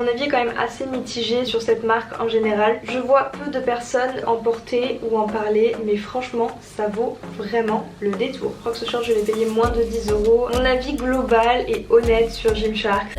Mon avis est quand même assez mitigé sur cette marque en général. Je vois peu de personnes en porter ou en parler, mais franchement ça vaut vraiment le détour. Je crois que ce short je l'ai payé moins de 10 euros. Mon avis global et honnête sur Gymshark.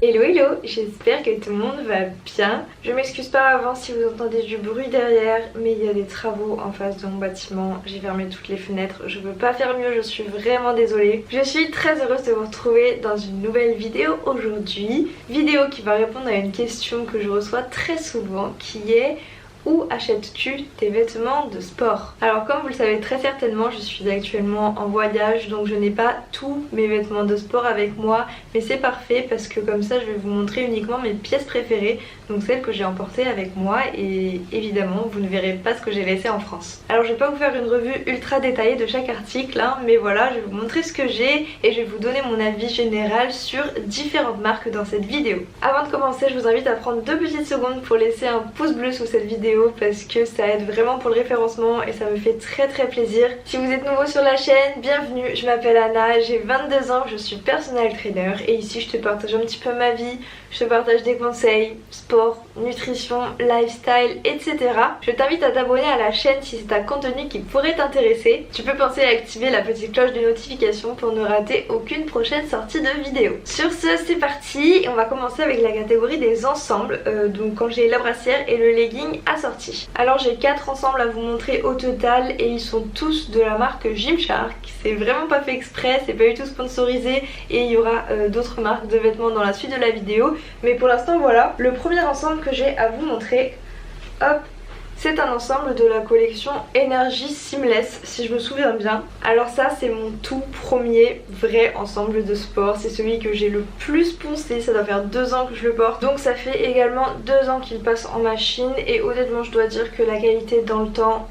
Hello hello, j'espère que tout le monde va bien. Je m'excuse par avance si vous entendez du bruit derrière, mais il y a des travaux en face de mon bâtiment. J'ai fermé toutes les fenêtres, je peux pas faire mieux, je suis vraiment désolée. Je suis très heureuse de vous retrouver dans une nouvelle vidéo aujourd'hui. Vidéo qui va répondre à une question que je reçois très souvent, qui est: où achètes-tu tes vêtements de sport? Alors comme vous le savez très certainement, je suis actuellement en voyage, donc je n'ai pas tous mes vêtements de sport avec moi, mais c'est parfait parce que comme ça je vais vous montrer uniquement mes pièces préférées, donc celles que j'ai emportées avec moi, et évidemment vous ne verrez pas ce que j'ai laissé en France. Alors je vais pas vous faire une revue ultra détaillée de chaque article, hein, mais voilà, je vais vous montrer ce que j'ai et je vais vous donner mon avis général sur différentes marques dans cette vidéo. Avant de commencer, je vous invite à prendre 2 petites secondes pour laisser un pouce bleu sous cette vidéo parce que ça aide vraiment pour le référencement et ça me fait très plaisir. Si vous êtes nouveau sur la chaîne, bienvenue, je m'appelle Anna, j'ai 22 ans, je suis personal trainer et ici je te partage un petit peu ma vie, je te partage des conseils, sport, nutrition, lifestyle, etc. Je t'invite à t'abonner à la chaîne si c'est un contenu qui pourrait t'intéresser. Tu peux penser à activer la petite cloche de notification pour ne rater aucune prochaine sortie de vidéo. Sur ce, c'est parti, on va commencer avec la catégorie des ensembles, donc quand j'ai la brassière et le legging assorti. Alors j'ai 4 ensembles à vous montrer au total et ils sont tous de la marque Gymshark. C'est vraiment pas fait exprès, c'est pas du tout sponsorisé et il y aura d'autres marques de vêtements dans la suite de la vidéo. Mais pour l'instant voilà, le premier ensemble que j'ai à vous montrer, hop, c'est un ensemble de la collection Energy Seamless si je me souviens bien. Alors ça c'est mon tout premier vrai ensemble de sport, c'est celui que j'ai le plus poncé, ça doit faire 2 ans que je le porte. Donc ça fait également 2 ans qu'il passe en machine et honnêtement je dois dire que la qualité dans le temps,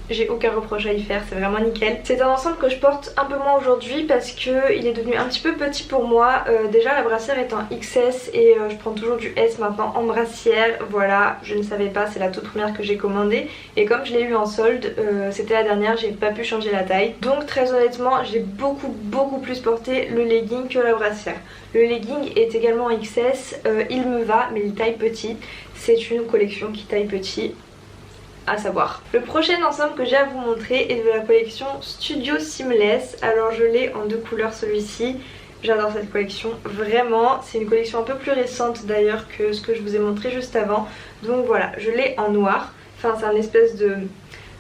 j'ai aucun reproche à y faire, c'est vraiment nickel. C'est un ensemble que je porte un peu moins aujourd'hui parce que il est devenu un petit peu petit pour moi. Déjà la brassière est en XS et je prends toujours du S maintenant en brassière. Voilà, je ne savais pas, c'est la toute première que j'ai commandée. Et comme je l'ai eu en solde, c'était la dernière, j'ai pas pu changer la taille. Donc très honnêtement, j'ai beaucoup plus porté le legging que la brassière. Le legging est également en XS, il me va mais il taille petit. C'est une collection qui taille petit, à savoir. Le prochain ensemble que j'ai à vous montrer est de la collection Studio Seamless. Alors je l'ai en 2 couleurs celui-ci. J'adore cette collection, vraiment. C'est une collection un peu plus récente d'ailleurs que ce que je vous ai montré juste avant. Donc voilà, je l'ai en noir. Enfin c'est un espèce de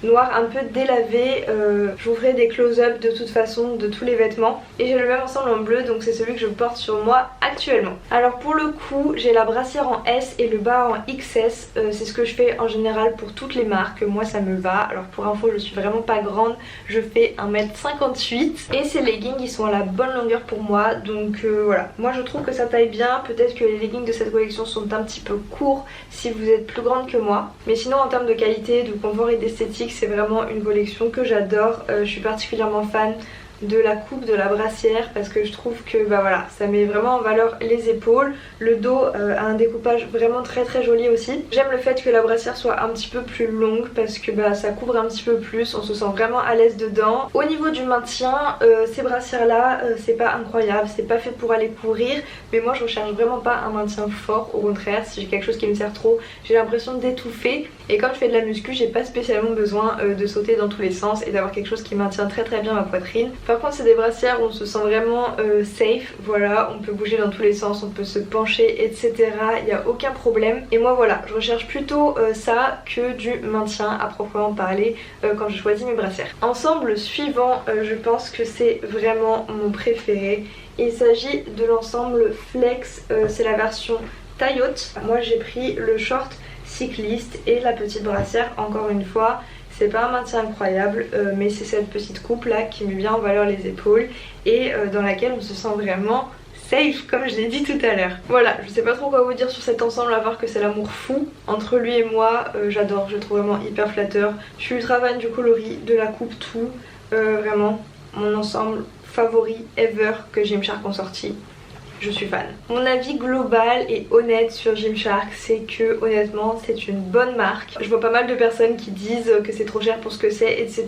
noir un peu délavé. Je vous ferai des close-up de toute façon de tous les vêtements. Et j'ai le même ensemble en bleu, donc c'est celui que je porte sur moi actuellement. Alors pour le coup, j'ai la brassière en S et le bas en XS. C'est ce que je fais en général pour toutes les marques. Moi ça me va. Alors pour info, je suis vraiment pas grande. Je fais 1m58. Et ces leggings, ils sont à la bonne longueur pour moi. Donc voilà. Moi je trouve que ça taille bien. Peut-être que les leggings de cette collection sont un petit peu courts si vous êtes plus grande que moi. Mais sinon en termes de qualité, de confort et d'esthétique, c'est vraiment une collection que j'adore. Je suis particulièrement fan de la coupe de la brassière parce que je trouve que bah voilà, ça met vraiment en valeur les épaules. Le dos a un découpage vraiment très joli aussi. J'aime le fait que la brassière soit un petit peu plus longue parce que bah ça couvre un petit peu plus, on se sent vraiment à l'aise dedans. Au niveau du maintien, ces brassières là c'est pas incroyable, c'est pas fait pour aller courir, mais moi je recherche vraiment pas un maintien fort. Au contraire, si j'ai quelque chose qui me sert trop, j'ai l'impression d'étouffer, et comme je fais de la muscu, j'ai pas spécialement besoin de sauter dans tous les sens et d'avoir quelque chose qui maintient très bien ma poitrine. Par contre c'est des brassières où on se sent vraiment safe, voilà, on peut bouger dans tous les sens, on peut se pencher, etc. Il n'y a aucun problème. Et moi voilà, je recherche plutôt ça que du maintien à proprement parler quand je choisis mes brassières. Ensemble suivant, je pense que c'est vraiment mon préféré. Il s'agit de l'ensemble Flex, c'est la version taille haute. Moi j'ai pris le short cycliste et la petite brassière, encore une fois. C'est pas un maintien incroyable, mais c'est cette petite coupe là qui met bien en valeur les épaules et dans laquelle on se sent vraiment safe, comme je l'ai dit tout à l'heure. Voilà, je sais pas trop quoi vous dire sur cet ensemble, à part que c'est l'amour fou entre lui et moi. J'adore, je le trouve vraiment hyper flatteur. Je suis ultra fan du coloris, de la coupe, tout. Vraiment, mon ensemble favori ever que Gymshark ont sorti. je suis fan. Mon avis global et honnête sur Gymshark, c'est que honnêtement c'est une bonne marque. Je vois pas mal de personnes qui disent que c'est trop cher pour ce que c'est, etc.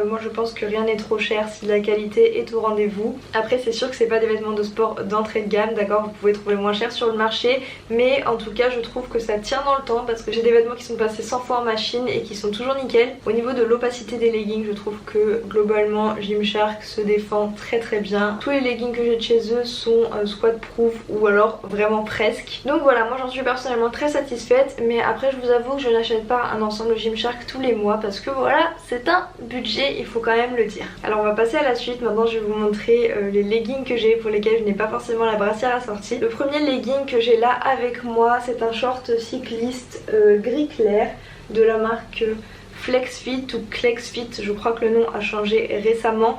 Moi je pense que rien n'est trop cher si la qualité est au rendez-vous. Après c'est sûr que c'est pas des vêtements de sport d'entrée de gamme, d'accord, vous pouvez trouver moins cher sur le marché, mais en tout cas je trouve que ça tient dans le temps parce que j'ai des vêtements qui sont passés 100 fois en machine et qui sont toujours nickel. Au niveau de l'opacité des leggings, je trouve que globalement Gymshark se défend très très bien. Tous les leggings que j'ai de chez eux sont squat proof ou alors vraiment presque. Donc voilà, moi j'en suis personnellement très satisfaite, mais après je vous avoue que je n'achète pas un ensemble Gymshark tous les mois parce que voilà, c'est un budget, il faut quand même le dire. Alors on va passer à la suite. Maintenant je vais vous montrer les leggings que j'ai pour lesquels je n'ai pas forcément la brassière assortie. Le premier legging que j'ai là avec moi, c'est un short cycliste gris clair de la marque Flexfit ou Klexfit, je crois que le nom a changé récemment.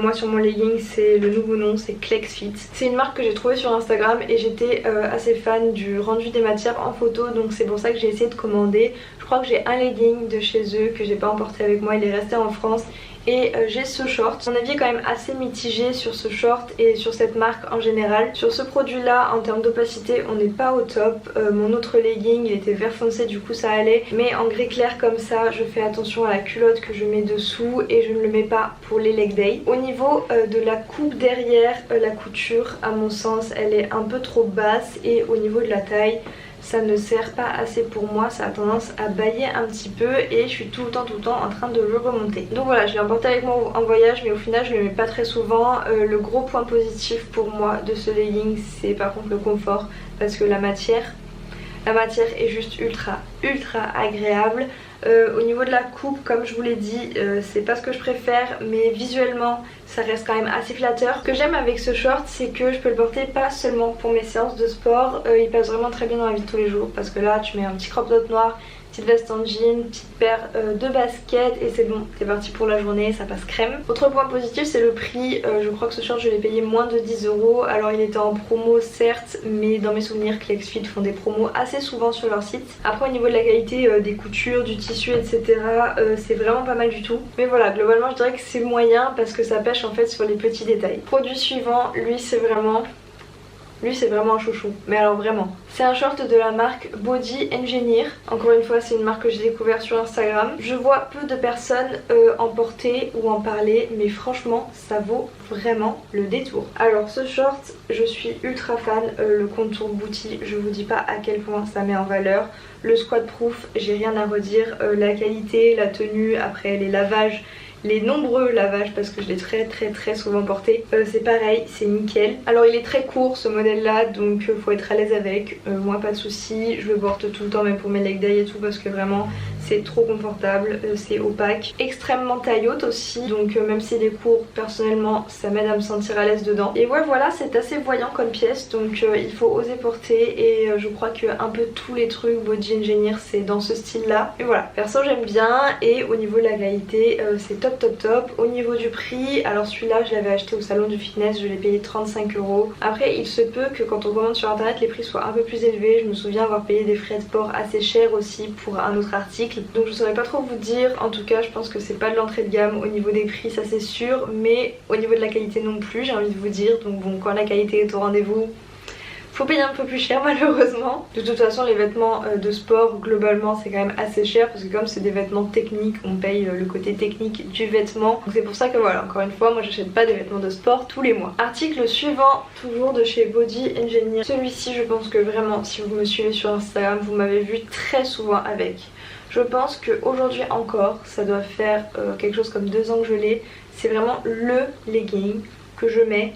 Moi sur mon legging c'est le nouveau nom, c'est Klexfit. C'est une marque que j'ai trouvée sur Instagram et j'étais assez fan du rendu des matières en photo, donc c'est pour ça que j'ai essayé de commander. Je crois que j'ai un legging de chez eux que j'ai pas emporté avec moi, il est resté en France. Et j'ai ce short. Mon avis est quand même assez mitigé sur ce short et sur cette marque en général. Sur ce produit là, en termes d'opacité, on n'est pas au top. Mon autre legging il était vert foncé, du coup ça allait, mais en gris clair comme ça je fais attention à la culotte que je mets dessous et je ne le mets pas pour les leg day. Au niveau de la coupe derrière, la couture à mon sens elle est un peu trop basse, et au niveau de la taille ça ne sert pas assez pour moi, ça a tendance à bailler un petit peu et je suis tout le temps en train de le remonter. Donc voilà, je l'ai emporté avec moi en voyage, mais au final je le mets pas très souvent. Le gros point positif pour moi de ce legging, c'est par contre le confort, parce que la matière est juste ultra agréable. Au niveau de la coupe, comme je vous l'ai dit, c'est pas ce que je préfère, mais visuellement ça reste quand même assez flatteur. Ce que j'aime avec ce short, c'est que je peux le porter pas seulement pour mes séances de sport, il passe vraiment très bien dans la vie de tous les jours, parce que là tu mets un petit crop top noir, petite veste en jean, petite paire de baskets et c'est bon, t'es parti pour la journée, ça passe crème. Autre point positif, c'est le prix. Je crois que ce short je l'ai payé moins de 10 €. Alors il était en promo certes, mais dans mes souvenirs Klexfit font des promos assez souvent sur leur site. Après au niveau de la qualité des coutures, du tissu, etc., c'est vraiment pas mal du tout. Mais voilà, globalement je dirais que c'est moyen parce que ça pêche en fait sur les petits détails. Produit suivant, lui c'est vraiment un chouchou, mais alors vraiment. C'est un short de la marque Body Engineer. Encore une fois c'est une marque que j'ai découvert sur Instagram. Je vois peu de personnes en porter ou en parler, mais franchement ça vaut vraiment le détour. Alors ce short, je suis ultra fan. Le contour booty, je vous dis pas à quel point ça met en valeur. Le squat proof, j'ai rien à redire. La qualité, la tenue, après les lavages, les nombreux lavages, parce que je l'ai très souvent porté, c'est pareil, c'est nickel. Alors il est très court ce modèle là, donc faut être à l'aise avec. Moi pas de soucis, je le porte tout le temps, même pour mes leg day et tout, parce que vraiment c'est trop confortable, c'est opaque, extrêmement taille haute aussi, donc même s'il est court, personnellement ça m'aide à me sentir à l'aise dedans. Et ouais voilà, c'est assez voyant comme pièce, donc il faut oser porter, et je crois que un peu tous les trucs Body Engineer c'est dans ce style là. Et voilà, perso j'aime bien, et au niveau de la qualité c'est top. Au niveau du prix, alors celui-là je l'avais acheté au salon du fitness, je l'ai payé 35 €. Après il se peut que quand on commande sur internet les prix soient un peu plus élevés. Je me souviens avoir payé des frais de port assez chers aussi pour un autre article, donc je saurais pas trop vous dire. En tout cas je pense que c'est pas de l'entrée de gamme au niveau des prix, ça c'est sûr, mais au niveau de la qualité non plus, j'ai envie de vous dire. Donc bon, quand la qualité est au rendez-vous, faut payer un peu plus cher malheureusement. De toute façon les vêtements de sport globalement c'est quand même assez cher, parce que comme c'est des vêtements techniques, on paye le côté technique du vêtement. Donc c'est pour ça que voilà, encore une fois moi j'achète pas des vêtements de sport tous les mois. Article suivant, toujours de chez Body Engineer. Celui-ci je pense que vraiment si vous me suivez sur Instagram vous m'avez vu très souvent avec. Je pense qu'aujourd'hui encore, ça doit faire quelque chose comme 2 ans que je l'ai. C'est vraiment le legging que je mets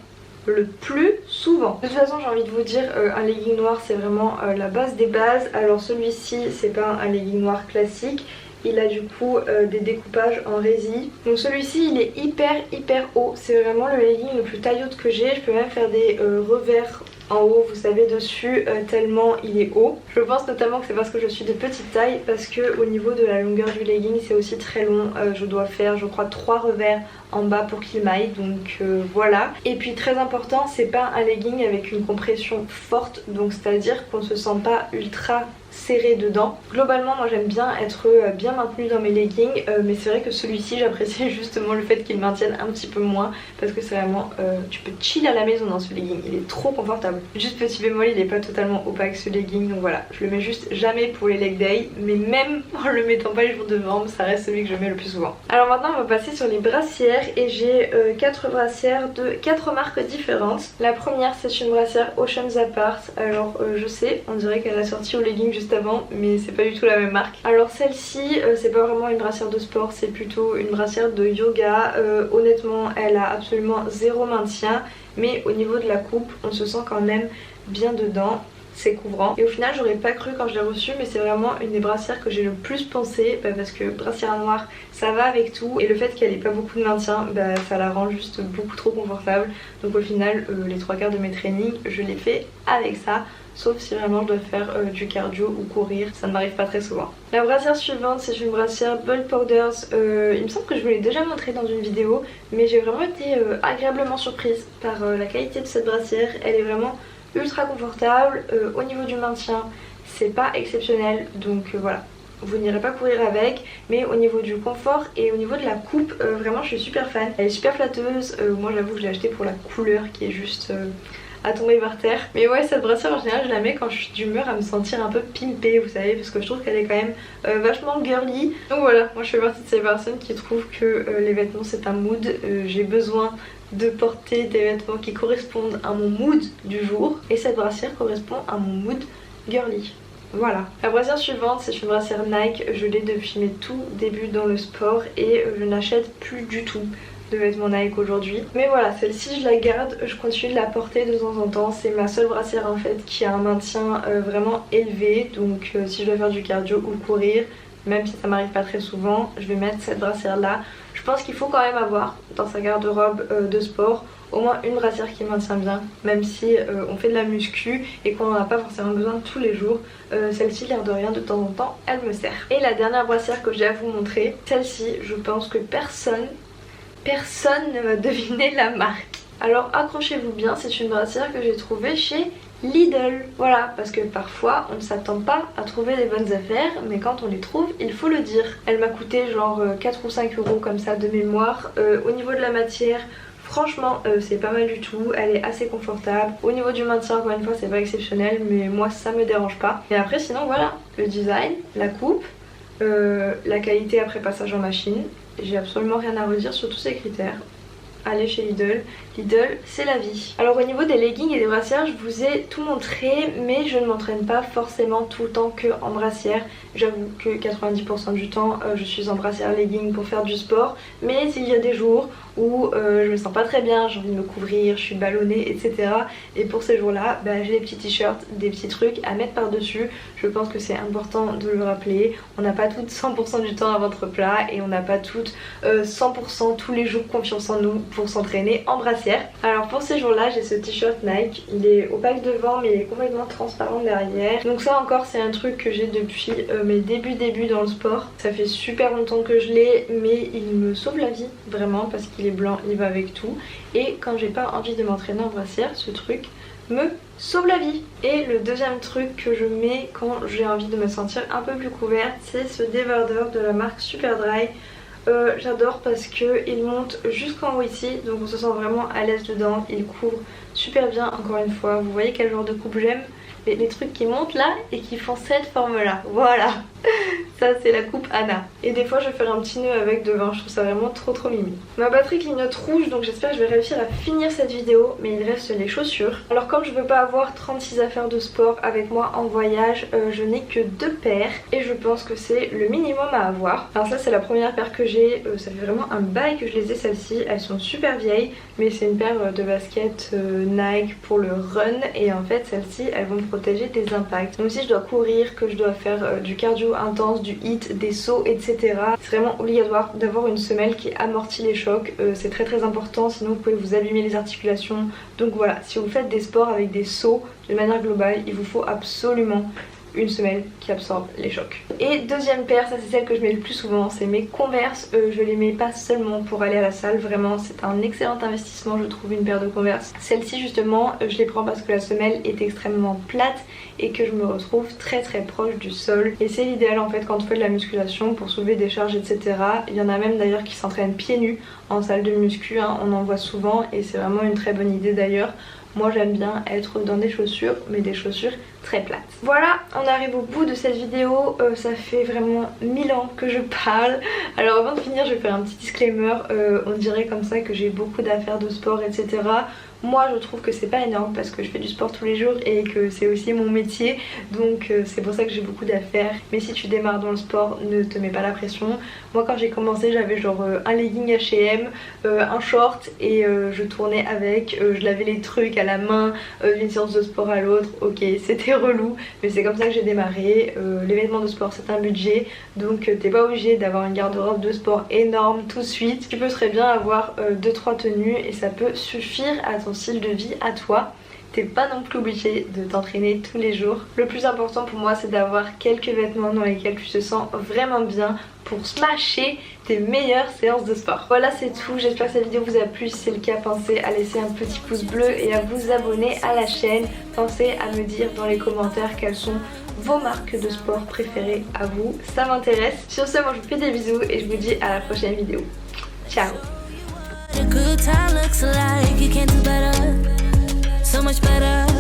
le plus souvent. De toute façon j'ai envie de vous dire, un legging noir c'est vraiment la base des bases. Alors celui-ci c'est pas un legging noir classique, il a du coup des découpages en résille. Donc celui-ci il est hyper haut, c'est vraiment le legging le plus taille haute que j'ai. Je peux même faire des revers en haut, vous savez, dessus, tellement il est haut. Je pense notamment que c'est parce que je suis de petite taille, parce que au niveau de la longueur du legging c'est aussi très long. Je dois faire je crois 3 revers en bas pour qu'il m'aille, donc voilà. Et puis très important, c'est pas un legging avec une compression forte, donc c'est à dire qu'on se sent pas ultra serré dedans. Globalement moi j'aime bien être bien maintenue dans mes leggings, mais c'est vrai que celui-ci j'apprécie justement le fait qu'il maintienne un petit peu moins, parce que c'est vraiment tu peux chill à la maison dans ce legging, il est trop confortable. Juste petit bémol, il est pas totalement opaque ce legging, donc voilà, je le mets juste jamais pour les leg day, mais même en le mettant pas les jours de novembre, ça reste celui que je mets le plus souvent. Alors maintenant on va passer sur les brassières, et j'ai 4 brassières de 4 marques différentes. La première c'est une brassière Oceans Apart. Alors je sais, on dirait qu'elle a sorti au legging juste avant, mais c'est pas du tout la même marque. Alors celle-ci c'est pas vraiment une brassière de sport, c'est plutôt une brassière de yoga. Honnêtement elle a absolument zéro maintien, mais au niveau de la coupe on se sent quand même bien dedans, c'est couvrant. Et au final j'aurais pas cru quand je l'ai reçue, mais c'est vraiment une des brassières que j'ai le plus pensé, parce que brassière noire ça va avec tout, et le fait qu'elle ait pas beaucoup de maintien, ça la rend juste beaucoup trop confortable. Donc au final les 3/4 de mes trainings je les fais avec ça, sauf si vraiment je dois faire du cardio ou courir, ça ne m'arrive pas très souvent. La brassière suivante c'est une brassière Bulk Powders. Il me semble que je vous l'ai déjà montré dans une vidéo, mais j'ai vraiment été agréablement surprise par la qualité de cette brassière. Elle est vraiment ultra confortable, au niveau du maintien c'est pas exceptionnel, donc voilà, vous n'irez pas courir avec, mais au niveau du confort et au niveau de la coupe, vraiment je suis super fan. Elle est super flatteuse, moi j'avoue que je l'ai achetée pour la couleur qui est juste à tomber par terre. Mais ouais, cette brassière en général je la mets quand je suis d'humeur à me sentir un peu pimpée, vous savez, parce que je trouve qu'elle est quand même vachement girly. Donc voilà, moi je fais partie de ces personnes qui trouvent que les vêtements c'est un mood. J'ai besoin de porter des vêtements qui correspondent à mon mood du jour, et cette brassière correspond à mon mood girly. Voilà. La brassière suivante c'est une brassière Nike, je l'ai depuis mes tout débuts dans le sport, et je n'achète plus du tout de vêtements Nike aujourd'hui. Mais voilà, celle-ci je la garde, je continue de la porter de temps en temps. C'est ma seule brassière en fait qui a un maintien vraiment élevé, donc si je dois faire du cardio ou courir, même si ça m'arrive pas très souvent, je vais mettre cette brassière là. Je pense qu'il faut quand même avoir dans sa garde-robe de sport au moins une brassière qui maintient bien, même si on fait de la muscu et qu'on n'en a pas forcément besoin tous les jours. Celle-ci, l'air de rien, de temps en temps elle me sert. Et la dernière brassière que j'ai à vous montrer, celle-ci je pense que personne ne va deviner la marque. Alors accrochez-vous bien, c'est une brassière que j'ai trouvée chez Lidl. Voilà, parce que parfois on ne s'attend pas à trouver des bonnes affaires, mais quand on les trouve il faut le dire. Elle m'a coûté genre 4 ou 5 euros comme ça de mémoire. Au niveau de la matière, franchement c'est pas mal du tout, elle est assez confortable. Au niveau du maintien, encore une fois c'est pas exceptionnel, mais moi ça me dérange pas. Et après sinon voilà, le design, la coupe, la qualité après passage en machine, j'ai absolument rien à redire sur tous ces critères. Allez chez Lidl, Lidl c'est la vie. Alors au niveau des leggings et des brassières je vous ai tout montré, mais je ne m'entraîne pas forcément tout le temps que en brassière. J'avoue que 90% du temps je suis en brassière legging pour faire du sport, mais s'il y a des jours où je me sens pas très bien, j'ai envie de me couvrir, je suis ballonnée etc, et pour ces jours là j'ai des petits t-shirts, des petits trucs à mettre par dessus. Je pense que c'est important de le rappeler, on n'a pas toutes 100% du temps à ventre plat, et on n'a pas toutes 100% tous les jours confiance en nous pour s'entraîner en brassière. Alors pour ces jours là j'ai ce t-shirt Nike, il est opaque devant mais il est complètement transparent derrière, donc ça encore c'est un truc que j'ai depuis mes débuts dans le sport. Ça fait super longtemps que je l'ai, mais il me sauve la vie vraiment, parce qu'il est blanc, il va avec tout, et quand j'ai pas envie de m'entraîner en brassière, ce truc me sauve la vie. Et le deuxième truc que je mets quand j'ai envie de me sentir un peu plus couverte, c'est ce débardeur de la marque Superdry. J'adore parce que il monte jusqu'en haut ici, donc on se sent vraiment à l'aise dedans. Il couvre super bien, encore une fois. Vous voyez quel genre de coupe j'aime, les trucs qui montent là et qui font cette forme là, voilà. Ça c'est la coupe Anna. Et des fois je vais faire un petit nœud avec devant, je trouve ça vraiment trop mimi. Ma batterie clignote rouge, donc j'espère que je vais réussir à finir cette vidéo, mais il reste les chaussures. Alors comme je veux pas avoir 36 affaires de sport avec moi en voyage, je n'ai que 2 paires, et je pense que c'est le minimum à avoir. Alors ça c'est la première paire que j'ai, ça fait vraiment un bail que je les ai celles-ci, elles sont super vieilles, mais c'est une paire de baskets Nike pour le run, et en fait celles-ci elles vont me protéger des impacts. Donc si je dois courir, que je dois faire du cardio intense, du hit, des sauts etc, c'est vraiment obligatoire d'avoir une semelle qui amortit les chocs. C'est très important, sinon vous pouvez vous abîmer les articulations. Donc voilà, si vous faites des sports avec des sauts de manière globale, il vous faut absolument une semelle qui absorbe les chocs. Et deuxième paire, ça c'est celle que je mets le plus souvent, c'est mes Converse. Je les mets pas seulement pour aller à la salle, vraiment c'est un excellent investissement je trouve, une paire de Converse. Celle-ci justement je les prends parce que la semelle est extrêmement plate et que je me retrouve très proche du sol, et c'est l'idéal en fait quand on fait de la musculation pour soulever des charges etc. Il y en a même d'ailleurs qui s'entraînent pieds nus en salle de muscu, hein. On en voit souvent et c'est vraiment une très bonne idée d'ailleurs. Moi j'aime bien être dans des chaussures, mais des chaussures très plates. Voilà, on arrive au bout de cette vidéo. Ça fait vraiment 1000 ans que je parle. Alors avant de finir je vais faire un petit disclaimer. On dirait comme ça que j'ai beaucoup d'affaires de sport etc. Moi je trouve que c'est pas énorme parce que je fais du sport tous les jours et que c'est aussi mon métier, donc c'est pour ça que j'ai beaucoup d'affaires. Mais si tu démarres dans le sport, ne te mets pas la pression. Moi quand j'ai commencé j'avais genre un legging H&M, un short et je tournais avec, je lavais les trucs à la main d'une séance de sport à l'autre. Ok, c'était relou mais c'est comme ça que j'ai démarré. Les vêtements de sport c'est un budget, donc t'es pas obligé d'avoir une garde-robe de sport énorme tout de suite. Tu peux très bien avoir 2-3 tenues et ça peut suffire à ton style de vie à toi. T'es pas non plus obligé de t'entraîner tous les jours. Le plus important pour moi c'est d'avoir quelques vêtements dans lesquels tu te sens vraiment bien pour smasher tes meilleures séances de sport. Voilà c'est tout, j'espère que cette vidéo vous a plu. Si c'est le cas, pensez à laisser un petit pouce bleu et à vous abonner à la chaîne. Pensez à me dire dans les commentaires quelles sont vos marques de sport préférées à vous, ça m'intéresse. Sur ce, moi je vous fais des bisous et je vous dis à la prochaine vidéo. Ciao. So much better.